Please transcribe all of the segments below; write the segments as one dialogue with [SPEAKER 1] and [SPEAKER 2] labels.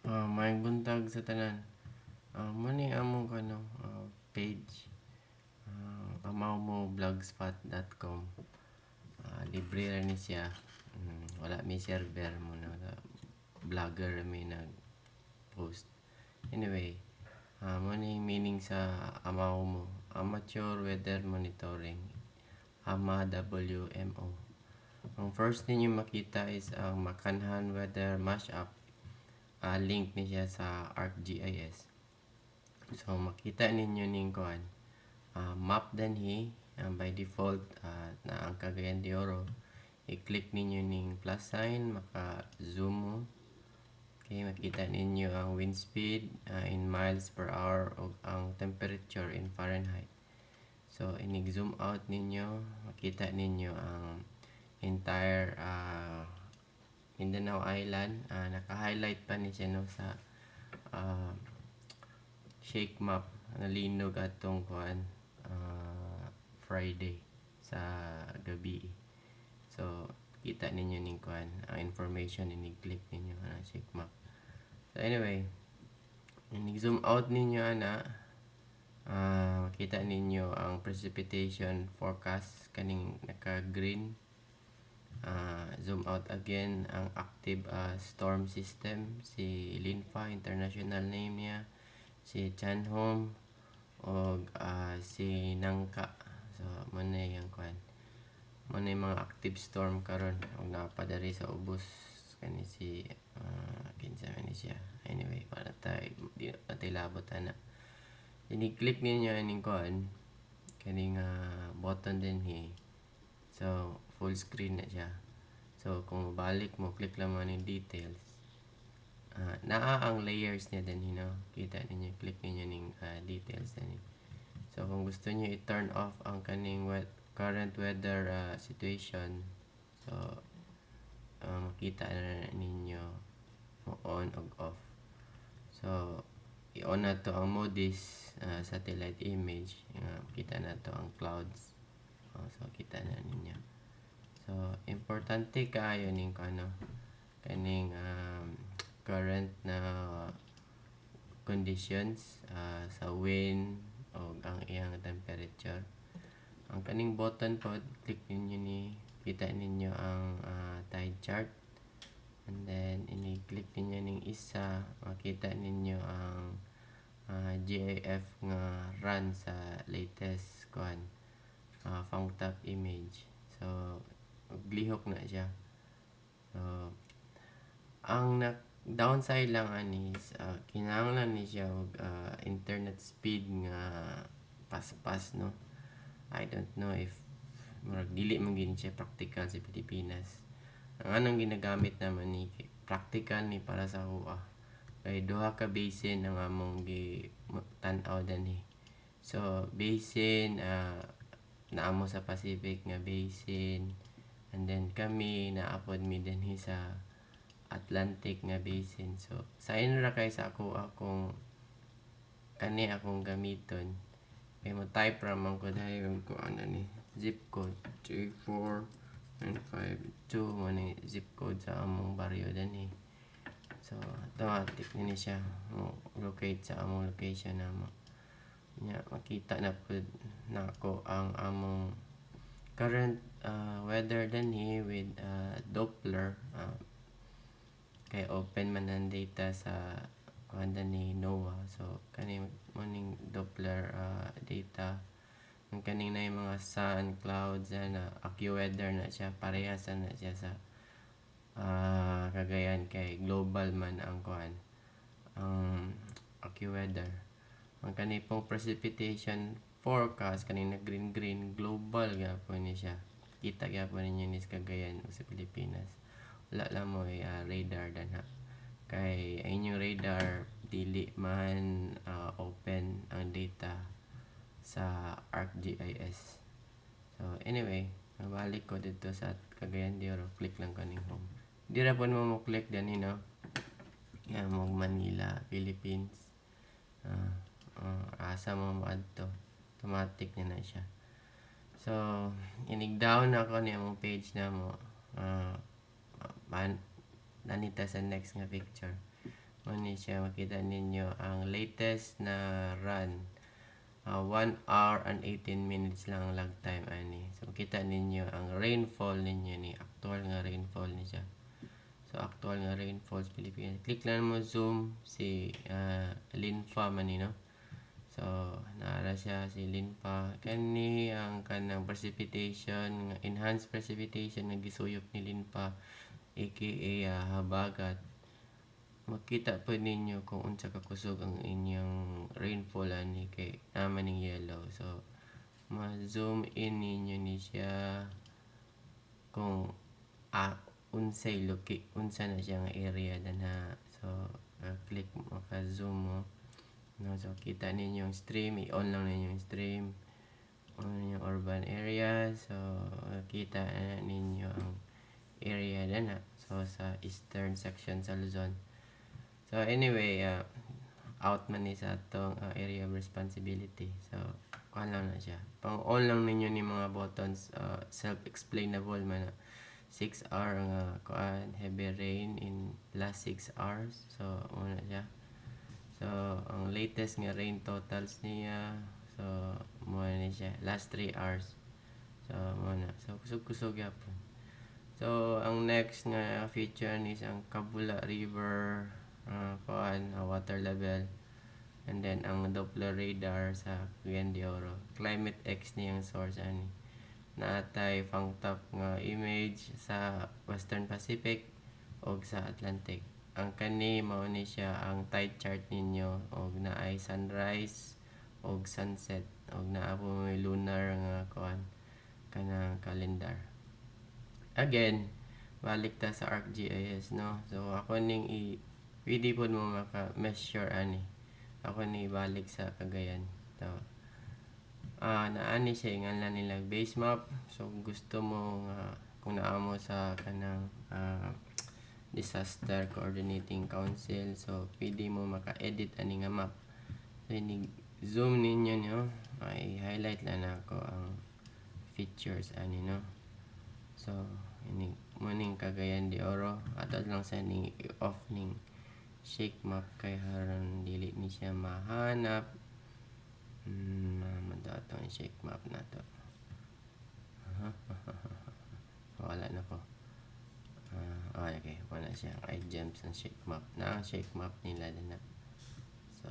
[SPEAKER 1] Maayong buntag sa tanan. Muni among page. Amaw mo blogspot.com. Libre ra ni siya. Wala may server mo na vlogger may nag-post. Anyway, muni meaning sa amaw mo. Amateur Weather Monitoring. AMA-WMO. Ang first ninyo makita is ang Makanhan Weather Mashup. Link ni siya sa ArcGIS. So makita ninyo ning kuan map danhi by default na ang Cagayan de Oro. I-click ninyo ning plus sign, maka-zoom mo. Okay, makita ninyo ang wind speed in miles per hour o ang temperature in Fahrenheit. So inig-zoom out ninyo, makita ninyo ang entire Mindanao Island. Naka-highlight pa ni siya no sa shake map nalinog atong kuan Friday sa gabi. So kita ninyo ning kuan ang information ini-click ninyo na shake map. So anyway, zoom out ninyo ana makita ninyo ang precipitation forecast kaning naka-green. Zoom out again ang active storm system, si Linfa, international name niya, si Chanhom o si Nangka. So muna yung kuan, muna yung mga active storm karon og napadari sa ubos kani si kinsa man ni siya. Anyway, para tayo di natin labot ana. Ini-click ninyo aning kuan kaning button din hi. So full screen na siya. So kung mabalik mo, click lang mo ng details. Naa ang layers niya din, kita ninyo, click ninyo ng details din. So kung gusto niyo i-turn off ang kaning current weather situation, so makita na ninyo on o off. So i-on na to ang modis satellite image, kita na to ang clouds. So kita na ninyo. So importante kaayo ning kaning current na conditions sa wind o ang iyang temperature. Ang kaning button po, click ninyo ni kita ninyo ang tide chart, and then ini-click ninyo ning isa, makita ninyo ang GIF nga run sa latest photog image. So glihok na siya. So ang downside lang anis kinahanglan ni siya og internet speed nga pas-pas, no. I don't know if murag dili man gid siya practical sa Pilipinas. Ang anong ginagamit naman ni practical ni para sa hua kay duha ka basin ang among gi tan-aw dinhi. So basin naamo sa Pacific nga basin, and then kami naapod mi dinhi sa Atlantic nga basin. So sayon ra kay sa akong kani akong gamiton kay mo type ra man ko dayon ko ni zip code 34952 mo ni zip code sa among baryo dinhi. So automatic ni siya mo locate sa among location namo. Nya makita na pud nako ang among current weather dinhi with Doppler. Kay open man ang data sa kuanda ni NOAA. So kani morning Doppler data ang kaning na yung mga sun, clouds na AccuWeather na siya, parehas na siya sa Cagayan kay global man ang ang AccuWeather. Ang kani pong precipitation forecast kaning na green global gyapon ni siya. Kita gyapon ninyo ni sa Cagayan o sa Pilipinas. Wala lang mo radar danha kay ang inyong radar dili man open ang data sa ArcGIS. So anyway, mabalik ko dito sa Cagayan de Oro, click lang kaning home. Di ra po mo click dani, no. Yan mo Manila, Philippines. Asa mo adto, automatic na siya. So inig-down ako ni among page na mo. Nanita sa next nga picture. Ano siya, makita ninyo ang latest na run. 1 hour and 18 minutes lang ang lag time ani. So makita ninyo ang rainfall ninyo ni actual nga rainfall ni siya. So actual nga rainfall sa Pilipinas. Click lang mo zoom si Linfa man ni no. So naara siya si Linfa kani ang kanang precipitation, enhanced precipitation nga gisuyop ni Linfa aka habagat. Makita po ninyo kung unsa ka kusog ang inyong rainfall ani kay naman ning yellow. So ma-zoom in ninyo ni siya kung unsay unsa na siya nga area na. So click maka-zoom mo. No, so kita ninyo yung stream, i-on lang ninyo yung stream. On yung urban area. So kita ninyo ang area na. So sa eastern section sa Luzon. So anyway, out man ni sa atong area of responsibility. So kuha lang na siya. Pang-on lang ninyo ni mga buttons, self-explainable man na. 6 hour nga kuan heavy rain in last 6 hours. So muna siya. So ang latest nga rain totals niya. So muna ni siya last 3 hours. So muna. So kusog-kusog yapon. So ang next nga feature is ang Kabula River water level, and then ang Doppler radar sa Cagayan de Oro. Climate X niyang source ani. Naatay phangtap nga image sa Western Pacific o sa Atlantic. Ang kani mao ni siya ang tide chart ninyo og naay sunrise og sunset og naa po may lunar nga kuan kanang calendar. Again, balik ta sa ArcGIS no. So ako ning pwede po mo maka-measure ani. Ako ni balik sa Cagayan. So, naani siya nga nila base map. So, gusto mo kung naamo sa kanang Disaster Coordinating Council. So, pwede mo maka-edit ani nga map. So, zoom ninyo no. I-highlight lang ako ang features ani no. So, ini muning Cagayan de Oro. Ato lang sa ning off ning shake map kay haron dili ni siya mahanap. Madatong shake map na to. Wala na ko. Okay, wala siya. Ay gems ang shake map. Na ang shake map nila din na. So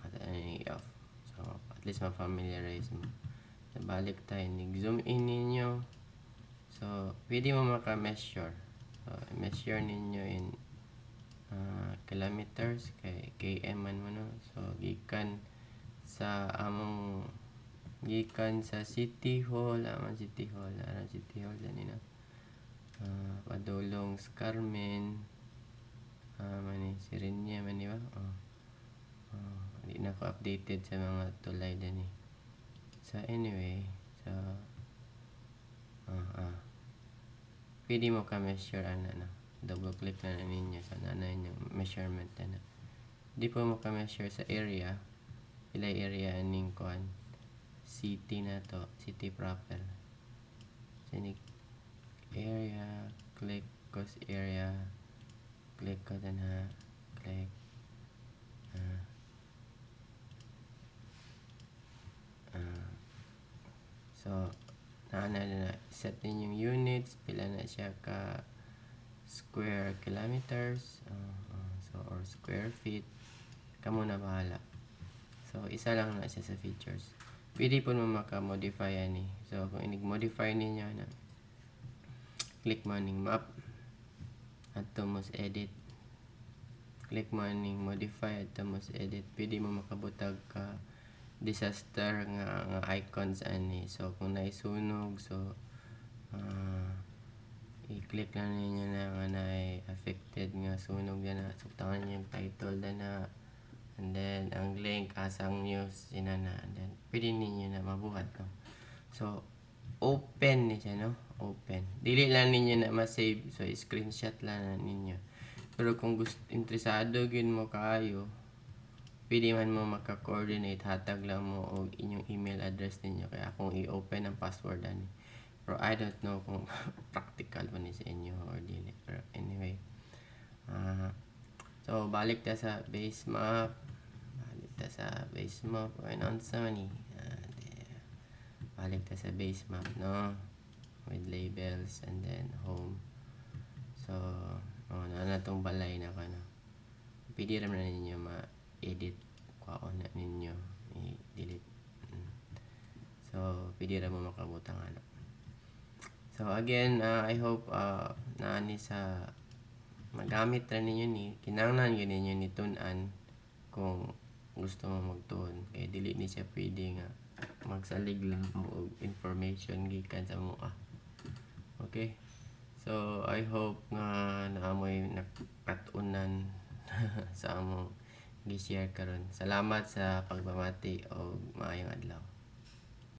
[SPEAKER 1] ato ni off. So at least ma-familiarize mo. So, balik tayo. Zoom in ninyo. So pwede mo maka-measure. So measure ninyo in kilometers kay km man mo no. So gikan sa City Hall, City Hall din na. Padulong sa Carmen, mani Sirenia man di ba? Di na ko updated sa mga tulay din eh. So anyway, so pwede mo ka measure na. Double click na ninyo sa nanay yung measurement na. Di po mo ka-measure sa area. Ilay area aning kuan. City na to. City proper. Sinig area. Click ko sa area. Click ko din ha. Click. So, na set din yung units. Pila na siya ka square kilometers so or square feet kamo na bahala. So isa lang na siya sa features. Pwede po mo maka-modify ani. So kung inig-modify ninyo na click mo ning map adto mo sa edit, click mo ning modify adto mo sa edit. Pwede mo makabutag ka disaster nga icons ani. So kung naisunog so i-click lang ninyo na nga na affected nga sunog na suktangan nyo yung title na and then ang link asang news sinana and then pwede ninyo na mabuhat no. So open ni siya no, open. Dili lang ninyo na ma-save so screenshot lang na ninyo. Pero kung gusto interesado gyud mo kaayo pwede man mo maka-coordinate hatag lang mo og inyong email address ninyo kaya akong i-open ang password ani. Pero I don't know kung practical ba ni sa inyo or dili. Pero anyway, So balik ta sa base map. Balik ta sa base map. Ngayon unsa ni? Balik ta sa base map, no? With labels and then home. So na tong balay na ka, no? Pwede rin na ninyo ma-edit. Kuhaon na ninyo i-delete. So pwede rin mo makabutang ano. So again, I hope naani sa magamit ra ninyo ni kinahanglan gyud ninyo ni tun-an kung gusto mo magtuon, kay dili ni siya pwede nga magsalig lang mo og information gikan sa mua. Okay, so I hope nga naamoy nakatunan sa among gi-share karon. Salamat sa pagbamati og maayong adlaw.